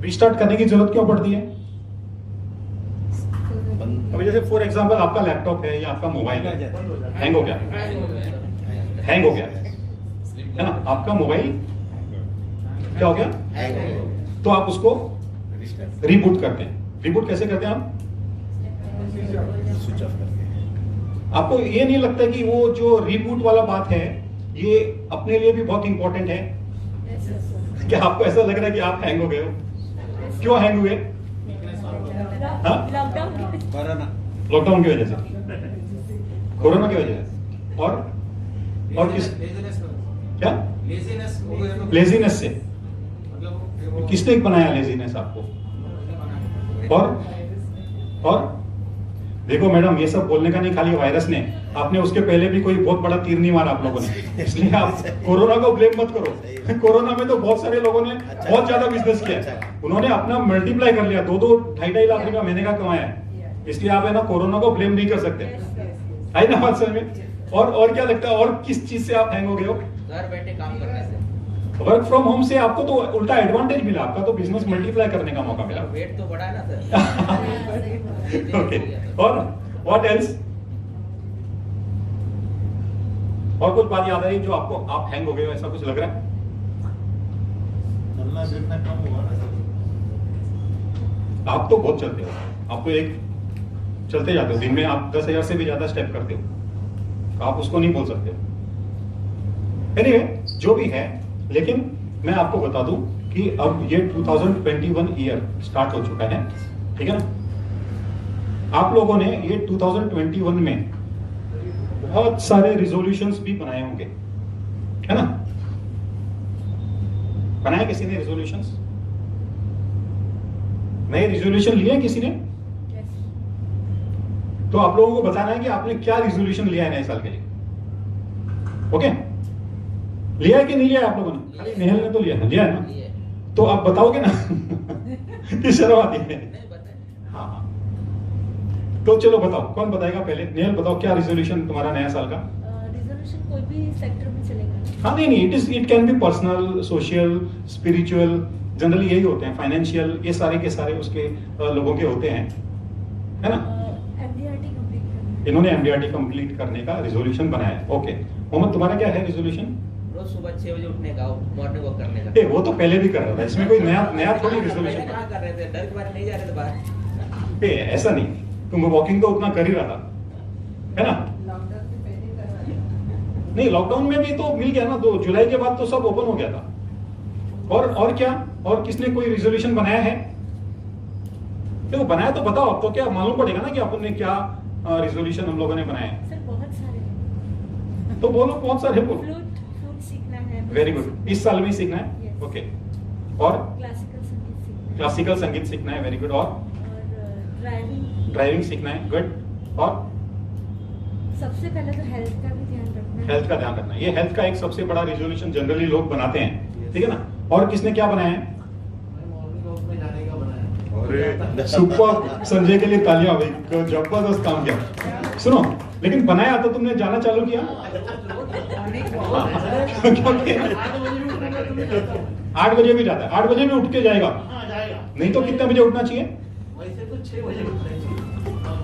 Restart करने की जरूरत क्यों पड़ती है? अभी जैसे फॉर एग्जांपल आपका लैपटॉप है या आपका मोबाइल है, हैंग हो गया है ना, आपका मोबाइल क्या हो गया, तो आप उसको रिबूट करते हैं। रिबूट कैसे करते हैं आप? स्विच ऑफ करके। आपको ये नहीं लगता कि वो जो रिबूट वाला बात है ये अपने लिए भी बहुत इंपॉर्टेंट है? क्या आपको ऐसा लग रहा है कि आप हैंग हो गए हो? क्यों हैंग हुए? लॉकडाउन की वजह से, कोरोना की वजह से, और किस क्या लेजीनेस से? किसने बनाया लेजीनेस आपको? और देखो मैडम, ये सब बोलने का नहीं, खाली वायरस ने, आपने उसके पहले भी कोई बहुत बड़ा तीर नहीं मारा आप लोगों ने, इसलिए आप कोरोना को ब्लेम मत करो। कोरोना में तो बहुत सारे लोगों ने बहुत ज्यादा बिजनेस किया, उन्होंने अपना मल्टीप्लाई कर लिया, 2-2, 2.5 लाख रुपया महीने का कमाया है, इसलिए आप है ना कोरोना को ब्लेम नहीं कर सकते। आई ना बात समझ में? और क्या लगता है, और किस चीज से आप हैंग हो गए हो? घर बैठे काम करने से, वर्क फ्रॉम होम से आपको तो उल्टा एडवांटेज मिला, आपका तो बिजनेस मल्टीप्लाई करने का मौका मिला। वेट तो बढ़ा है ना सर। ओके, और व्हाट एल्स? और कुछ बात याद आई जो आपको, आप हैंग हो गए हो ऐसा कुछ लग रहा है? चलना फिरना कम हुआ ना। आप तो बहुत चलते हो, आप तो एक चलते जाते हो, दिन में आप 10,000 से भी ज्यादा स्टेप करते हो, आप उसको नहीं बोल सकते। एनीवे, जो भी है, लेकिन मैं आपको बता दूं कि अब ये 2021 ईयर स्टार्ट हो चुका है, ठीक है ना? आप लोगों ने ये 2021 में बहुत सारे रिजोल्यूशंस भी बनाए होंगे, है ना? बनाए किसी ने रिजोल्यूशंस? नए रिजोल्यूशन लिए किसी ने? तो आप लोगों को बताना है कि आपने क्या रिजोल्यूशन लिया है नए साल के लिए। ओके, लिया है कि नहीं लिया है आप लोगों ने? खाली नेहल ने तो लिया है ना? तो आप बताओगे ना? कि शर्म आती है? हाँ, तो चलो बताओ, कौन बताएगा पहले? नेहल बताओ, क्या रिजोल्यूशन तुम्हारा नया साल का? रिजोल्यूशन कोई भी सेक्टर में चलेगा। हाँ, नहीं, it can be personal, social, spiritual, generally यही होते हैं, फाइनेंशियल, ये सारे के सारे उसके लोगों के होते हैं, है ना? MDRT कंप्लीट करना। इन्होंने MDRT कंप्लीट करने का रिजोल्यूशन बनाया है। ओके, मोहम्मद तुम्हारा क्या है रिजोल्यूशन? रोज सुबह 6 बजे उठने का, मॉर्निंग वॉक करने का। वो तो पहले भी कर रहा था, इसमें कोई नया थोड़ी रिजोल्यूशन। कहाँ कर रहे थे, डर के बारे नहीं जा रहे थे बाहर। ऐसा नहीं, तुम वॉकिंग तो उतना कर ही रहा था, है ना? नहीं, लॉकडाउन में भी तो मिल गया ना, 2 जुलाई के बाद तो सब ओपन हो गया था। और क्या, और किसने कोई रिजोल्यूशन बनाया है? देखो, बनाया तो बताओ, अब तो क्या मालूम पड़ेगा ना कि अपन ने क्या रिजोल्यूशन हम लोगों ने बनाया है। सर बहुत सारे। तो बोलो, बहुत सारे बोलो। फ्लूट सीखना है। वेरी गुड, इस साल में ही सीखना है। Yes. ओके, और क्लासिकल संगीत सीखना है। क्लासिकल संगीत सीखना है। वेरी गुड, और ड्राइविंग सीखना है। गुड, और सबसे पहले तो हेल्थ का भी ध्यान रखना है। हेल्थ का ध्यान रखना है। ये हेल्थ का एक सबसे बड़ा रिजोल्यूशन जनरली लोग बनाते हैं, ठीक है ना? और किसने क्या बनाया है? सुपर, संजय के लिए तालियां भाई, जबरदस्त काम किया। सुनो, लेकिन बनाया तो तुमने जाना चालू किया? 8 बजे भी जाता है, 8 बजे भी उठ के जाएगा? नहीं तो कितने बजे उठना चाहिए? वैसे तो 6 बजे उठना चाहिए।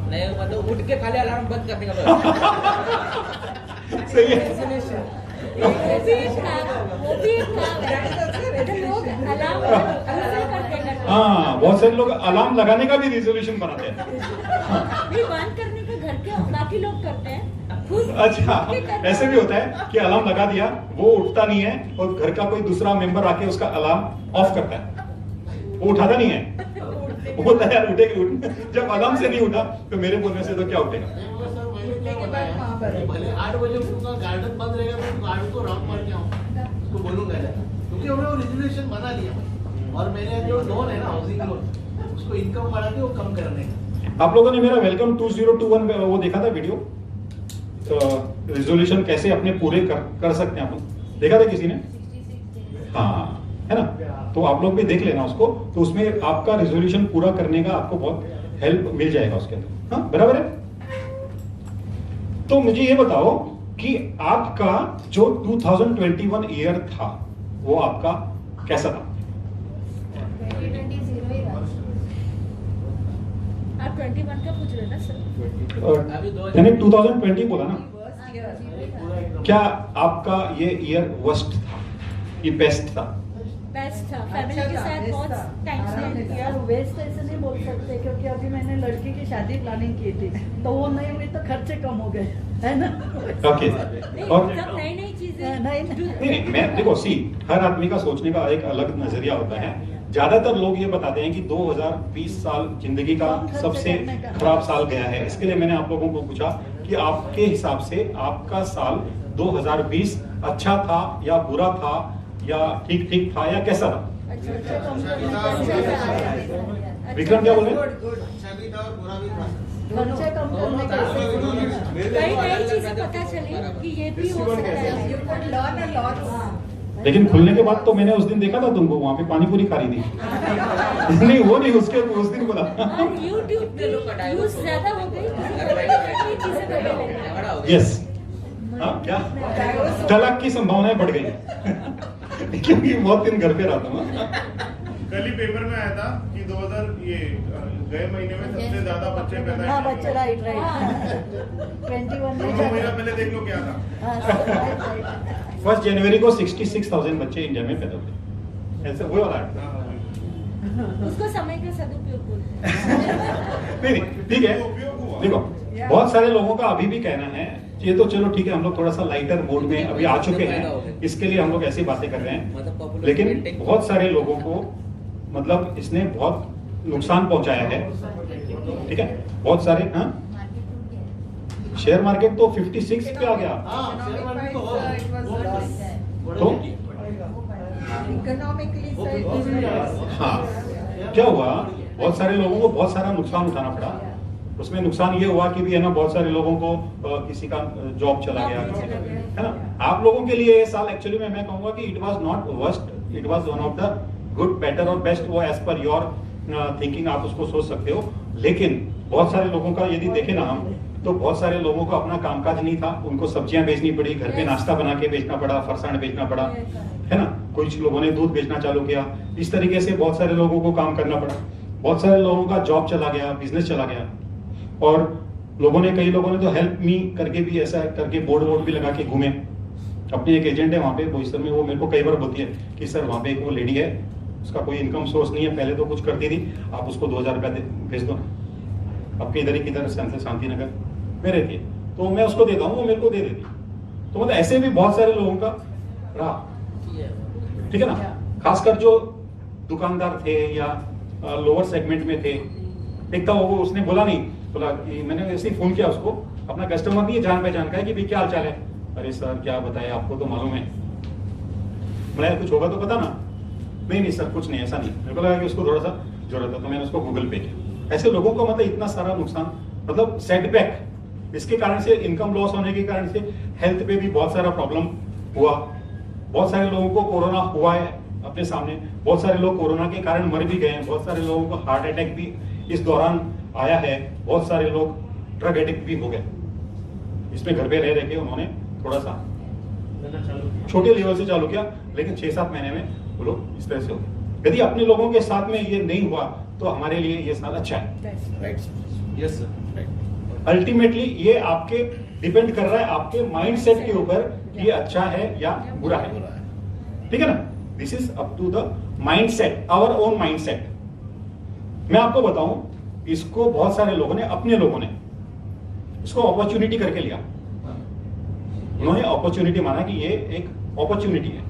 नहीं, मतलब उठ के खाली अलार्म बंद करने का। सही है। वो भी एक काम है। लोग अलार्म करते हैं। हाँ, बहुत सारे लोग अलार्म लगाने का भी रिजोल्यूशन बनाते हैं। नहीं, बंद करने का घर के बाकी लोग करते हैं। खुद अच्छा, ऐसे भी होता है कि अलार्म लगा दिया, वो उठता नहीं है और घर का कोई दूसरा मेंबर आके उसका अलार्म ऑफ करता है, वो उठाता नहीं है, वो बोलता है यार उठेगा। जब अलार्म से नहीं उठा तो मेरे बोलने से तो क्या उठेगा? भले 8 बजे उठूंगा, गार्डन बंद रहेगा तो गार्डन को राउंड मार के आऊंगा, उसको बोलूंगा, क्योंकि हमने वो रिजर्वेशन बना लिया। और मेरे जो लोन है ना, हाउसिंग लोन, उसको इनकम बढ़ा के वो कम करने का। आप लोगों ने मेरा वेलकम 2021 में वो देखा था वीडियो, तो रिजोल्यूशन कैसे अपने पूरे कर सकते हैं, अपन देखा था किसी ने? हाँ, है ना? तो आप लोग भी देख लेना उसको, तो उसमें आपका रिजोल्यूशन पूरा करने का आपको बहुत हेल्प मिल जाएगा उसके अंदर। हाँ, बराबर है? तो मुझे ये बताओ कि आपका जो 2021 ईयर था वो आपका कैसा था? 2020 जीरो ही रहा। आप 21 का पूछ रहे ना सर? और अभी यानी 2020 बोला ना, जीरो ही था। क्या आपका ये ईयर वर्स्ट था कि बेस्ट था? बेस्ट था, फैमिली के साथ बहुत टाइम स्पेंड किया। यार वेस्ट ऐसे नहीं बोल सकते क्योंकि अभी मैंने लड़की की शादी प्लानिंग की थी तो वो नहीं हुई तो खर्चे कम हो गए है ना। ओके। नहीं, और सब नई नई चीजें नहीं, मैं देखो हर आदमी का सोचने का एक अलग नजरिया होता है। ज्यादातर लोग ये बताते हैं कि 2020 साल जिंदगी का सबसे खराब साल गया है। इसके लिए मैंने आप लोगों को पूछा कि आपके हिसाब से आपका साल 2020 अच्छा था या बुरा था या ठीक ठीक था या कैसा था? विक्रम क्या बोल रहे हैं? अच्छा भी था और बुरा भी था। खर्चे कम करने के कई नई चीजें पता चली कि ये भी हो सकता है। You could learn a lot. लेकिन खुलने के बाद तो मैंने उस दिन देखा था तुमको वहां पे पानी पूरी खा रही थी। नहीं वो नहीं, उसके उस दिन बोला। और YouTube की यूज ज्यादा हो गई, नई चीजें करने लगे। झगड़ा हो गया। यस। हाँ क्या? तलाक की संभावनाएं बढ़ गई क्योंकि बहुत दिन घर पे रहता हूँ। कल ही पेपर में आया था कि 2000 ये गए महीने में सबसे ज्यादा बच्चे पैदा हाँ किए बच्चे गए। राइट 21 दो में महीना पहले देख लो क्या था। हाँ 1 जनवरी को 66,000 बच्चे इंडिया में पैदा हुए। ऐसे हुए वाला है। उसको समय का सदुपयोग बोलते हैं। नहीं ठीक है। देखो बहुत सारे लोगों का अभी भी कहना है, ये तो चलो ठीक है, हम लोग थोड़ा सा लाइटर मोड में अभी आ चुके हैं, इसके लिए हम लोग ऐसी बातें कर रहे हैं। लेकिन बहुत सारे लोगों को मतलब इसने बहुत नुकसान पहुंचाया है। ठीक है, बहुत सारे। हाँ शेयर मार्केट तो 56 पे आ गया। हाँ, शेयर मार्केट तो It was बहुत तो economically sir, it was हाँ क्या हुआ, बहुत सारे लोगों को बहुत सारा नुकसान उठाना पड़ा। उसमें नुकसान ये हुआ कि भी है ना, बहुत सारे लोगों को किसी का जॉब चला गया, किसी का, है ना। आप लोगों के लिए ये साल एक्चुअली में मैं कहूंगा कि it was not worst, it was one of the good, better और बेस्ट। वो एज पर योर थिंकिंग आप उसको सोच सकते हो। लेकिन बहुत सारे लोगों का यदि देखें ना हम, तो बहुत सारे लोगों को अपना कामकाज नहीं था, उनको सब्जियां बेचनी पड़ी, घर पे नाश्ता बना के बेचना पड़ा, फरसाण बेचना पड़ा, है ना। कुछ लोगों ने दूध बेचना चालू किया। इस तरीके से बहुत सारे लोगों को काम करना पड़ा। बहुत सारे लोगों का जॉब चला गया, बिजनेस चला गया। और लोगों ने, कई लोगों ने तो हेल्प मी करके भी ऐसा करके बोर्ड वोर्ड भी लगा के घूमे। अपनी एक एजेंट है वहाँ पे बोईसर में, वो मेरे को कई बार बोलती है कि सर वहाँ पे एक वो लेडी है, उसका कोई इनकम सोर्स नहीं है, पहले तो कुछ करती थी, आप उसको 2000 रुपया भेज दो ना। आपके इधर ही किधर शांति नगर में रहती है, तो मैं उसको देता हूँ, वो मेरे को दे देती। तो मतलब ऐसे भी बहुत सारे लोगों का रहा, ठीक है ना। खासकर जो दुकानदार थे या लोअर सेगमेंट में थे। एक था वो, उसने बोला नहीं, बोला कि मैंने ऐसे ही फोन किया उसको, अपना कस्टमर नहीं है, जान पहचान का है, कि भाई क्या हाल चाल है। अरे सर क्या बताए, आपको तो मालूम है। बोला कुछ होगा तो पता ना। नहीं सर कुछ नहीं, ऐसा नहीं। मेरे को लगा कि उसको थोड़ा सा जरूरत है, तो मैंने उसको गूगल पे किया। ऐसे लोगों को मतलब इतना सारा नुकसान, मतलब सेटबैक, इसके कारण से, इनकम लॉस होने के कारण से हेल्थ पे भी बहुत सारा प्रॉब्लम हुआ। बहुत सारे लोगों को कोरोना हुआ है अपने सामने, बहुत सारे लोग कोरोना के कारण मर भी गए हैं, बहुत सारे लोगों को हार्ट अटैक भी इस दौरान आया है, बहुत सारे लोग ड्रग एडिक्ट भी हो गए। इसमें घर पे रह के उन्होंने थोड़ा सा छोटे लेवल से चालू किया, लेकिन 6-7 महीने में वो लोग इस तरह से हो गए। यदि अपने लोगों के साथ में ये नहीं हुआ तो हमारे लिए ये साल अच्छा है। Yes sir. अल्टीमेटली ये आपके डिपेंड कर रहा है आपके माइंडसेट के ऊपर कि ये अच्छा है या बुरा है, ठीक है ना। This is up to the mindset, our own mindset. मैं आपको बताऊं, इसको बहुत सारे लोगों ने, अपने लोगों ने इसको अपॉर्चुनिटी करके लिया। उन्होंने अपॉर्चुनिटी माना कि ये एक अपॉर्चुनिटी है,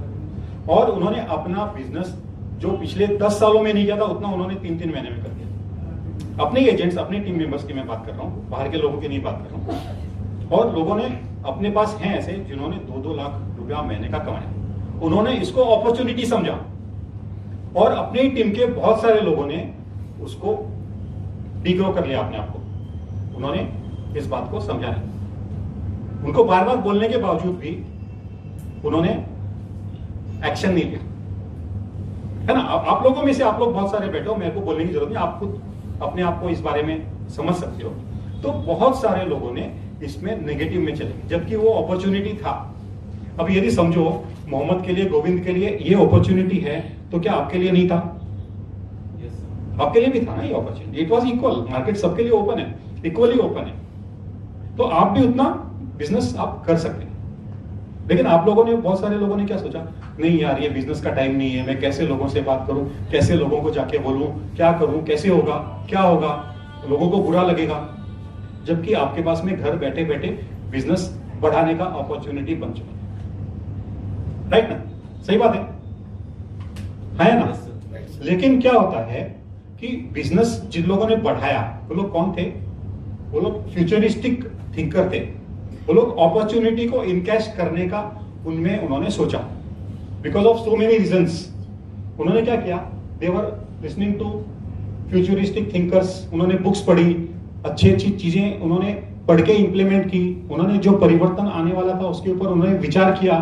और उन्होंने अपना बिजनेस जो पिछले 10 सालों में नहीं किया था, उतना उन्होंने 3-3 महीने में कर दिया। अपने एजेंट्स, अपने टीम मेंबर्स की मैं बात कर रहा हूँ, बाहर के लोगों की नहीं बात कर रहा हूँ। और लोगों ने अपने पास हैं ऐसे जिन्होंने 2-2 लाख रुपया महीने का कमाया। उन्होंने इसको अपॉर्चुनिटी समझा, और अपनी टीम के बहुत सारे लोगों ने उसको डिग्रो कर लिया अपने आप को। उन्होंने इस बात को समझा नहीं। उनको बार बार बोलने के बावजूद भी उन्होंने एक्शन नहीं लिया, है ना। आप लोगों में से आप लोग बहुत सारे बैठे हो, मेरे को बोलने की जरूरत नहीं, आप खुद अपने आप को इस बारे में समझ सकते हो। तो बहुत सारे लोगों ने इसमें नेगेटिव में चले गए, जबकि वो अपॉर्चुनिटी था। अब यदि समझो मोहम्मद के लिए, गोविंद के लिए ये अपॉर्चुनिटी है, तो क्या आपके लिए नहीं था? Yes, sir. आपके लिए भी था ना ये opportunity. It was equal, market सबके लिए ओपन है, इक्वली ओपन है, तो आप भी उतना बिजनेस आप कर सकते हैं। लेकिन आप लोगों ने, बहुत सारे लोगों ने क्या सोचा, नहीं यार ये बिजनेस का टाइम नहीं है, मैं कैसे लोगों से बात करूं, कैसे लोगों को जाके बोलूं, क्या करूं, कैसे होगा, क्या होगा, लोगों को बुरा लगेगा। जबकि आपके पास में घर बैठे बैठे बिजनेस बढ़ाने का अपॉर्चुनिटी बन चुका है, राइट ना? सही बात है ना? Yes, sir. लेकिन क्या होता है कि बिजनेस जिन लोगों ने बढ़ाया वो लोग कौन थे? वो लोग फ्यूचरिस्टिक थिंकर थे। वो लोग अपॉर्चुनिटी को इनकैश करने का उनमें उन्होंने सोचा, because of so many reasons. उन्होंने क्या किया? They were listening to futuristic thinkers. उन्होंने बुक्स पढ़ी, अच्छी अच्छी चीजें उन्होंने पढ़ के इंप्लीमेंट की। उन्होंने जो परिवर्तन आने वाला था उसके ऊपर उन्होंने विचार किया,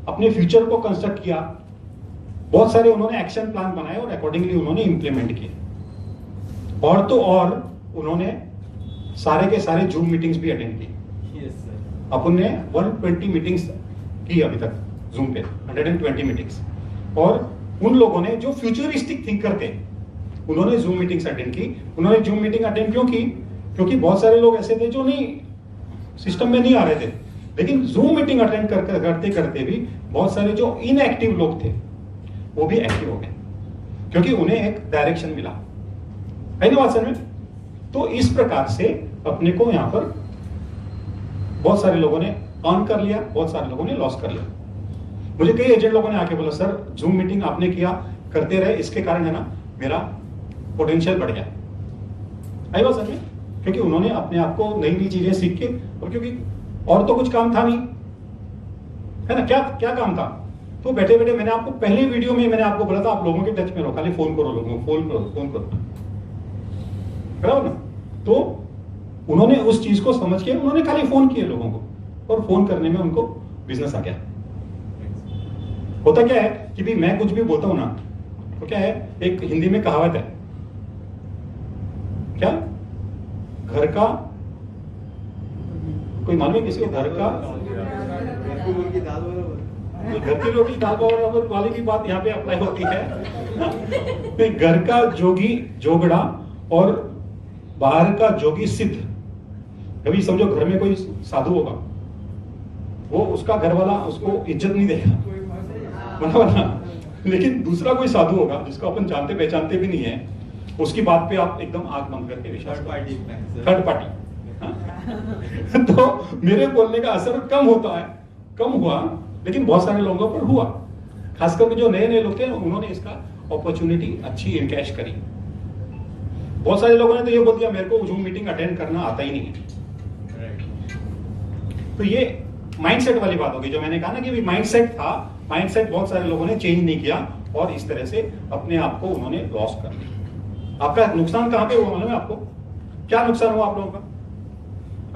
अपने फ्यूचर को कंस्ट्रक्ट किया, बहुत सारे उन्होंने एक्शन प्लान बनाए और अकॉर्डिंगली उन्होंने इंप्लीमेंट किए। और तो और उन्होंने सारे के सारे जूम मीटिंग्स भी अटेंड की। Yes, sir. अपन ने 120 मीटिंग्स की अभी तक जूम पे, 120 मीटिंग्स। और उन लोगों ने जो फ्यूचरिस्टिक थिंकर थे उन्होंने जूम मीटिंग्स अटेंड की। उन्होंने जूम मीटिंग अटेंड क्यों की? क्योंकि बहुत सारे लोग ऐसे थे जो नहीं, सिस्टम में नहीं आ रहे थे, लेकिन जूम मीटिंग अटेंड करते करते भी बहुत सारे जो इनएक्टिव लोग थे वो भी एक्टिव हो गए, क्योंकि उन्हें एक डायरेक्शन मिला। है ना बात समझ में? तो इस प्रकार से अपने को यहां पर बहुत सारे लोगों ने अर्न कर लिया, बहुत सारे लोगों ने लॉस कर लिया। मुझे कई एजेंट लोगों ने आके बोला, सर जूम मीटिंग आपने किया, करते रहे, इसके कारण है ना मेरा पोटेंशियल बढ़ गया। आई बात समझ में? क्योंकि उन्होंने अपने आप को नई नई चीजें सीख के, और क्योंकि और तो कुछ काम था नहीं, है ना? क्या क्या काम था? तो बैठे बैठे मैंने आपको पहले वीडियो में मैंने आपको बोला था, आप लोगों के टच में रहो, खाली फोन करो लोगों को, फोन करो, बराबर ना? तो उन्होंने उस चीज को समझ के उन्होंने खाली फोन किए लोगों को, और फोन करने में उनको बिजनेस आ गया। होता क्या है कि भी मैं कुछ भी बोलता हूं ना, तो क्या है, एक हिंदी में कहावत है, क्या? घर का, कोई मालूम है किसी को? घर का, घर की रोटी दाल बराबर वाली की बात यहाँ पे अप्लाई होती है। घर का जोगी जोगड़ा और बाहर का जोगी सिद्ध। कभी समझो घर में कोई साधु होगा, वो उसका घर वाला उसको इज्जत नहीं देगा, बराबर ना? लेकिन दूसरा कोई साधु होगा जिसको अपन जानते पहचानते भी नहीं है, उसकी बात पे आप एकदम आंख बंद करके विश्वास करें। Third party. तो मेरे बोलने का असर कम होता है, कम हुआ, लेकिन बहुत सारे लोगों पर हुआ। खासकर जो नए नए लोग थे उन्होंने इसका अपॉर्चुनिटी अच्छी इनकैश करी। बहुत सारे लोगों ने तो ये बोल दिया, मेरे को जूम मीटिंग अटेंड करना आता ही नहीं है। तो ये माइंडसेट वाली बात होगी, जो मैंने कहा ना कि माइंडसेट था, माइंडसेट बहुत सारे लोगों ने चेंज नहीं किया, और इस तरह से अपने आप को उन्होंने लॉस कर लिया। आपका नुकसान कहां पे हुआ मालूम है आपको? क्या नुकसान हुआ आप लोगों का?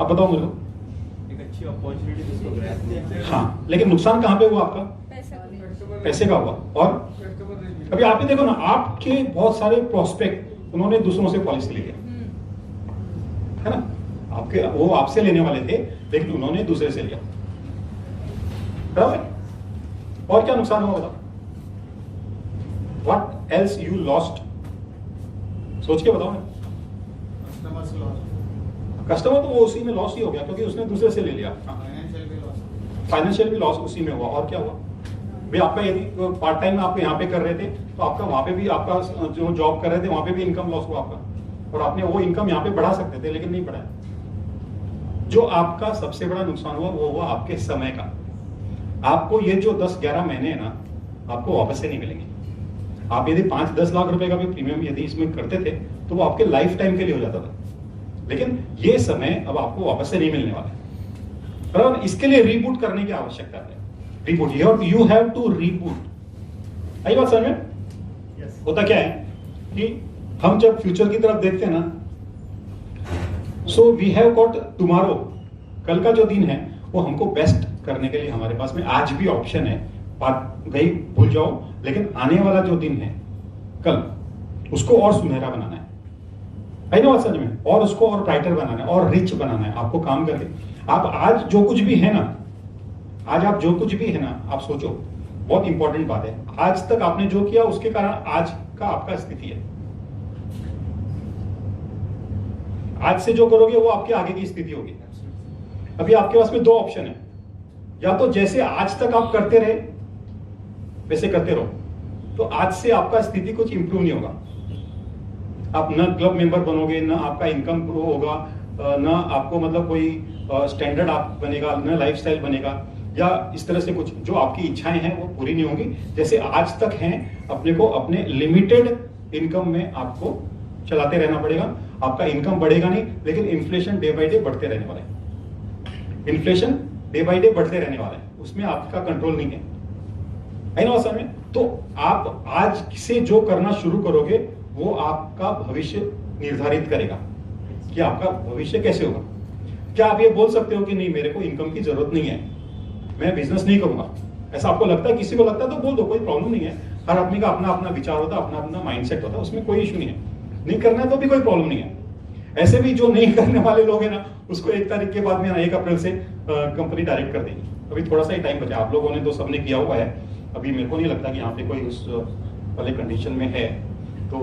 आप बताओ मुझे। एक अच्छी अपॉर्चुनिटी जिसको ग्रैब। हाँ, लेकिन नुकसान कहां पे हुआ आपका? पैसे का हुआ। और अभी आप ही देखो ना, आपके बहुत सारे प्रोस्पेक्ट उन्होंने दूसरों से पॉलिसी ले लिया, है ना? आपके वो आपसे लेने वाले थे, लेकिन उन्होंने दूसरे से लिया, बराबर? और क्या नुकसान हुआ बताओ? What else you lost? सोच के बताओ ना। कस्टमर तो वो उसी में लॉस ही हो गया, क्योंकि उसने दूसरे से ले लिया। फाइनेंशियल भी लॉस उसी में हुआ। और क्या हुआ भाई? आपका यदि पार्ट टाइम आप यहाँ पे कर रहे थे, तो आपका वहां पे भी, आपका जो जॉब कर रहे थे वहां पे भी इनकम लॉस हुआ आपका, और आपने वो इनकम यहाँ पे बढ़ा सकते थे, लेकिन नहीं बढ़ाया। जो आपका सबसे बड़ा नुकसान हुआ वो हुआ आपके समय का। आपको ये जो 10-11 महीने है ना, आपको वापस से नहीं मिलेंगे। आप यदि 5-10 लाख रुपए का भी प्रीमियम यदि इसमें करते थे, तो वो आपके लाइफ टाइम के लिए हो जाता था, लेकिन ये समय अब आपको वापस से नहीं मिलने वाला है। बराबर? इसके लिए रीबूट करने की आवश्यकता है। Reboot, you have to reboot. आई बात समझ में? होता क्या है कि हम जब फ्यूचर की तरफ देखते हैं ना, so we have got tomorrow, कल का जो दिन है वो हमको बेस्ट करने के लिए हमारे पास में आज भी ऑप्शन है। बात गई भूल जाओ, लेकिन आने वाला जो दिन है कल, उसको और सुनहरा बनाना है। आई ना बात समझ में? और उसको और ब्राइटर बनाना है, और रिच बनाना है आपको काम करके। आप आज जो कुछ भी है ना, आज आप जो कुछ भी है ना, आप सोचो, बहुत इंपॉर्टेंट बात है, आज तक आपने जो किया उसके कारण आज का आपका स्थिति है। आज से जो करोगे वो आपके आगे की स्थिति होगी। अभी आपके पास में दो ऑप्शन है, या तो जैसे आज तक आप करते रहे वैसे करते रहो, तो आज से आपका स्थिति कुछ इंप्रूव नहीं होगा। आप न क्लब मेंबर बनोगे, न आपका इनकम ग्रो होगा, न आपको मतलब कोई स्टैंडर्ड आप बनेगा, न लाइफस्टाइल बनेगा, या इस तरह से कुछ जो आपकी इच्छाएं हैं वो पूरी नहीं होंगी। जैसे आज तक हैं, अपने को अपने लिमिटेड इनकम में आपको चलाते रहना पड़ेगा। आपका इनकम बढ़ेगा नहीं, लेकिन इन्फ्लेशन डे बाय डे बढ़ते रहने वाला है। इन्फ्लेशन डे बाय डे बढ़ते रहने वाला है, उसमें आपका कंट्रोल नहीं है ना असल में। तो आप आज से जो करना शुरू करोगे वो आपका भविष्य निर्धारित करेगा कि आपका भविष्य कैसे होगा। क्या आप ये बोल सकते हो कि नहीं, मेरे को इनकम की जरूरत नहीं है, मैं बिजनेस नहीं करूंगा? ऐसा आपको लगता है? किसी को लगता है तो बोल दो, कोई प्रॉब्लम नहीं है। हर आदमी का अपना अपना विचार होता है, अपना अपना माइंडसेट होता है, उसमें कोई इशू नहीं है। नहीं करना है तो भी कोई प्रॉब्लम नहीं है। ऐसे भी जो नहीं करने वाले लोग हैं ना, उसको 1 तारीख के बाद में 1 अप्रैल से कंपनी डायरेक्ट कर देगी। अभी थोड़ा सा ही टाइम बचा, आप लोगों ने तो सबने किया हुआ है। अभी मेरे को नहीं लगता कि यहाँ पे कोई उस वाले कंडीशन में है। तो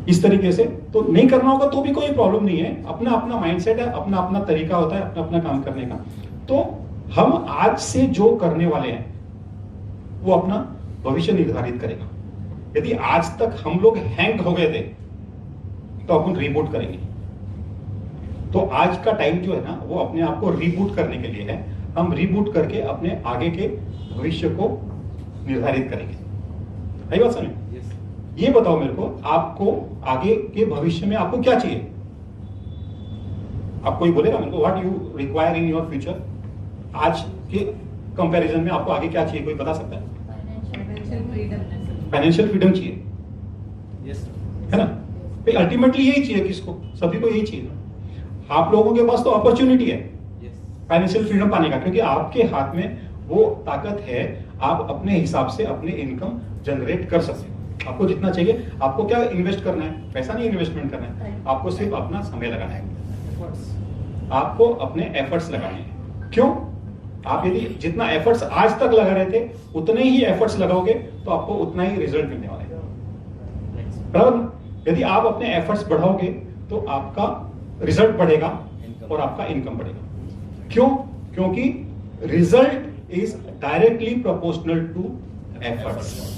इस तरीके से तो नहीं करना होगा तो भी कोई प्रॉब्लम नहीं है। अपना अपना माइंडसेट है, अपना अपना तरीका होता है अपना अपना काम करने का। तो हम आज से जो करने वाले हैं वो अपना भविष्य निर्धारित करेगा। यदि आज तक हम लोग हैंग हो गए थे तो अपन रीबूट करेंगे। तो आज का टाइम जो है ना, वो अपने आप को रीबूट करने के लिए है। हम रीबूट करके अपने आगे के भविष्य को निर्धारित करेंगे। सही बात समझ? ये बताओ मेरे को, आपको आगे के भविष्य में आपको क्या चाहिए? आप कोई बोलेगा मेरे को what you require in your future? आज के कंपैरिजन में आपको आगे क्या चाहिए, कोई बता सकता है? फाइनेंशियल फ्रीडम चाहिए, है ना? अल्टीमेटली यही चाहिए किसको? सभी को यही चाहिए ना। आप लोगों के पास तो अपॉर्चुनिटी है फाइनेंशियल फ्रीडम पाने का, क्योंकि आपके हाथ में वो ताकत है, आप अपने हिसाब से अपने इनकम जनरेट कर सकते हो। आपको जितना चाहिए, आपको क्या इन्वेस्ट करना है? पैसा नहीं इन्वेस्टमेंट करना है, आपको सिर्फ अपना समय लगाना है, आपको अपने एफर्ट्स लगाने हैं। क्यों? आप यदि जितना एफर्ट्स आज तक लगा रहे थे उतने ही एफर्ट्स लगाओगे तो आपको उतना ही रिजल्ट मिलने वाला है, बराबर? यदि आप अपने एफर्ट्स बढ़ाओगे तो आपका रिजल्ट बढ़ेगा और आपका इनकम बढ़ेगा। क्यों? क्योंकि result is directly proportional to efforts.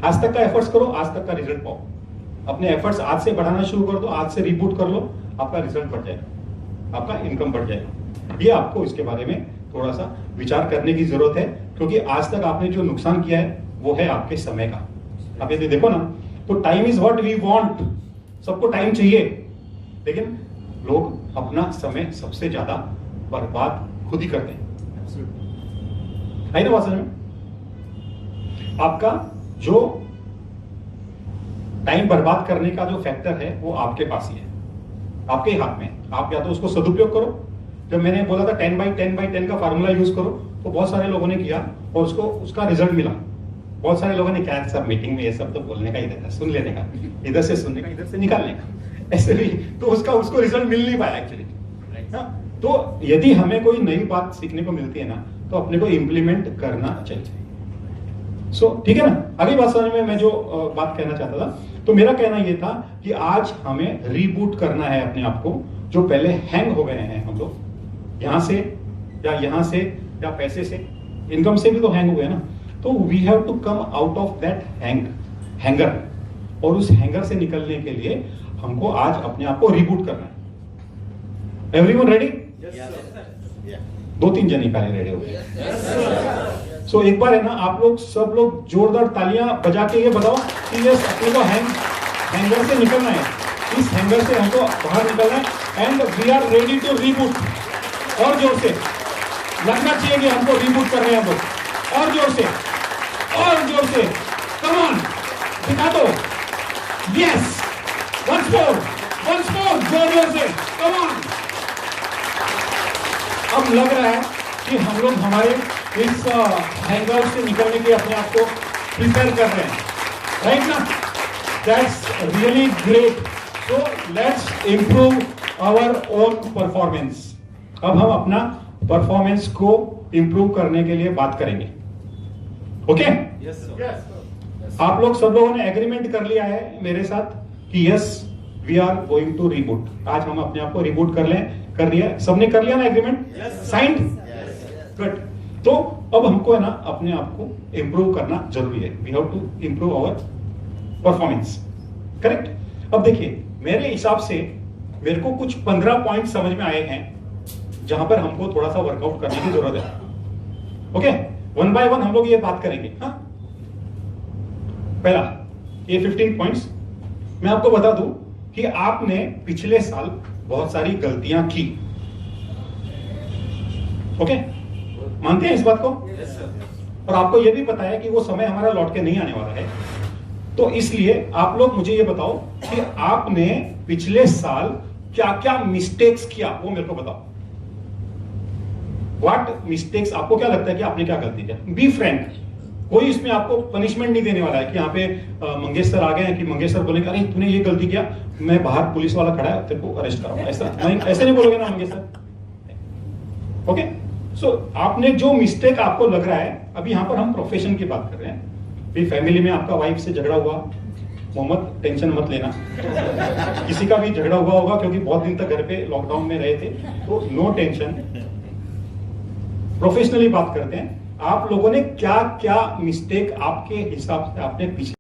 आज तक का एफर्ट्स करो, आज तक का रिजल्ट पाओ। अपने एफर्ट्स आज से बढ़ाना शुरू कर दो, आज से रिबूट कर लो, आपका रिजल्ट बढ़ जाएगा, आपका इनकम बढ़ जाएगा। ये आपको इसके बारे में थोड़ा सा विचार करने की जरूरत है, क्योंकि आज तक आपने जो नुकसान किया है वो है आपके समय का। आप यदि देखो ना, तो time is what we want. सबको टाइम चाहिए, लेकिन लोग अपना समय सबसे ज्यादा बर्बाद खुद ही करते हैं। है ना बात समझ में? आपका जो टाइम बर्बाद करने का जो फैक्टर है वो आपके पास ही है, आपके हाथ में। आप या तो उसको सदुपयोग करो। जब मैंने बोला था 10/10/10 का फार्मूला यूज करो, तो बहुत सारे लोगों ने किया और उसका रिजल्ट मिला। बहुत सारे लोगों ने क्या, सब मीटिंग में ये सब तो बोलने का, इधर सुन लेने का, इधर से सुनने का, इधर से निकालने का, ऐसे भी तो उसको रिजल्ट मिल नहीं पाया एक्चुअली। तो यदि हमें कोई नई बात सीखने को मिलती है ना, तो अपने को इंप्लीमेंट करना चाहिए। ठीक है ना? अगली बात समझ में, मैं जो बात कहना चाहता था, तो मेरा कहना यह था कि आज हमें रीबूट करना है अपने आप को। जो पहले हैंग हो गए हैं हम लोग, यहां से या पैसे से, इनकम से भी तो हैंग हुए ना, तो we have to come out of that hanger. और उस हैंगर से निकलने के लिए हमको आज अपने आप को रीबूट करना है। Everyone ready? 2-3 जन ही पहले रेडी हो गए। सो एक बार है ना, आप लोग सब लोग जोरदार तालियां बजा के ये बताओ कि ये अपने को हैंगर से निकलना है, इस हैंगर से हमको बाहर निकलना है, and we are ready to reboot. और जोर से लगना चाहिए कि हमको रीबूट कर रहे हैं हम लोग। और जोर से, कम ऑन, दिखा दो। यस, वंस मोर, जोर से, कम ऑन। अब लग रहा है कि हम लोग हमारे इस हैंगर से निकलने के अपने आप को प्रिपेयर कर रहे हैं, राइट ना? That's really great. So let's improve our own performance. अब हम अपना परफॉर्मेंस को इंप्रूव करने के लिए बात करेंगे। ओके? Yes, sir. Yes. आप लोग सब लोगों ने एग्रीमेंट कर लिया है मेरे साथ कि yes we are going to reboot. आज हम अपने आप को रिबूट कर लिया, सबने कर लिया ना एग्रीमेंट? साइंड? गुड। तो अब हमको है ना अपने आप को इंप्रूव करना जरूरी है। We have to improve our performance, correct? अब देखिए मेरे हिसाब से मेरे को कुछ 15 पॉइंट समझ में आए हैं जहां पर हमको थोड़ा सा वर्कआउट करने की जरूरत है। ओके, वन बाय वन हम लोग ये बात करेंगे। हाँ, पहला ये 15 पॉइंट्स मैं आपको बता दूं कि आपने पिछले साल बहुत सारी गलतियां की। ओके, मानते हैं इस बात को? Yes, sir. और आपको यह भी पता है कि वो समय हमारा लौट के नहीं आने वाला है। तो इसलिए आप लोग मुझे ये बताओ कि आपने पिछले साल क्या क्या मिस्टेक्स किया, वो मेरे को बताओ। व्हाट मिस्टेक्स, आपको क्या लगता है कि आपने क्या गलती किया? Be frank. कोई इसमें आपको पनिशमेंट नहीं देने वाला है कि यहाँ पे मंगेश सर आ गए हैं कि मंगेश सर बोलेंगे अरे तूने ये गलती किया, मैं बाहर पुलिस वाला खड़ा है तेरे को अरेस्ट कराऊंगा, ऐसे नहीं बोलोगे ना मंगेश सर। ओके, सो आपने जो मिस्टेक आपको लग रहा है, अभी यहां पर हम प्रोफेशन की बात कर रहे हैं। फिर फैमिली में आपका वाइफ से झगड़ा हुआ, मोहम्मद टेंशन मत लेना, किसी का भी झगड़ा हुआ होगा क्योंकि बहुत दिन तक घर पे लॉकडाउन में रहे थे, तो नो टेंशन। प्रोफेशनली बात करते हैं, आप लोगों ने क्या क्या मिस्टेक आपके हिसाब से आपने पिछले